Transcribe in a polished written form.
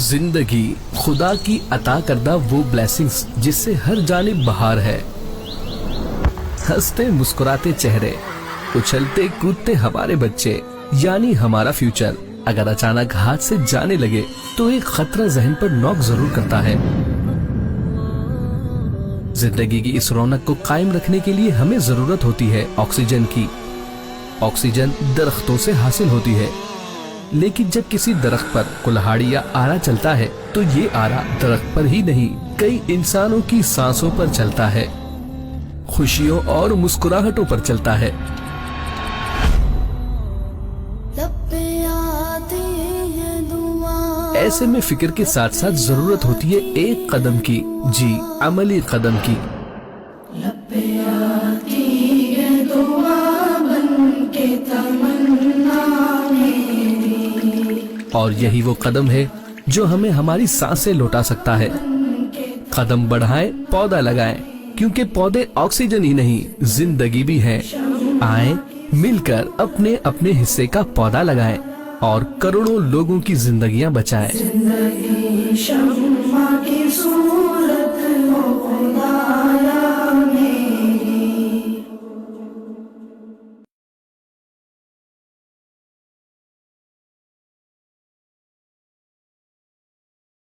जिंदगी खुदा की अता करदा वो ब्लेसिंग्स जिससे हर जानिब बहार है। हंसते मुस्कुराते चेहरे, उछलते कूदते हमारे बच्चे, यानी हमारा फ्यूचर अगर अचानक हाथ से जाने लगे तो एक खतरा जहन पर नॉक जरूर करता है। जिंदगी की इस रौनक को कायम रखने के लिए हमें जरूरत होती है ऑक्सीजन की। ऑक्सीजन दरख्तों से हासिल होती है, लेकिन जब किसी दरख्त पर कुल्हाड़ी या आरा चलता है तो ये आरा दरख्त पर ही नहीं, कई इंसानों की सांसों पर चलता है, खुशियों और मुस्कुराहटों पर चलता है। ऐसे में फिक्र के साथ साथ जरूरत होती है एक कदम की, जी अमली कदम की। और यही वो कदम है जो हमें हमारी सांसें लौटा सकता है। कदम बढ़ाएं, पौधा लगाएं, क्योंकि पौधे ऑक्सीजन ही नहीं जिंदगी भी है। आए मिलकर अपने अपने हिस्से का पौधा लगाएं और करोड़ों लोगों की जिंदगियां बचाएं। जिंदगी शम्मा की सूरत हो खुदाया।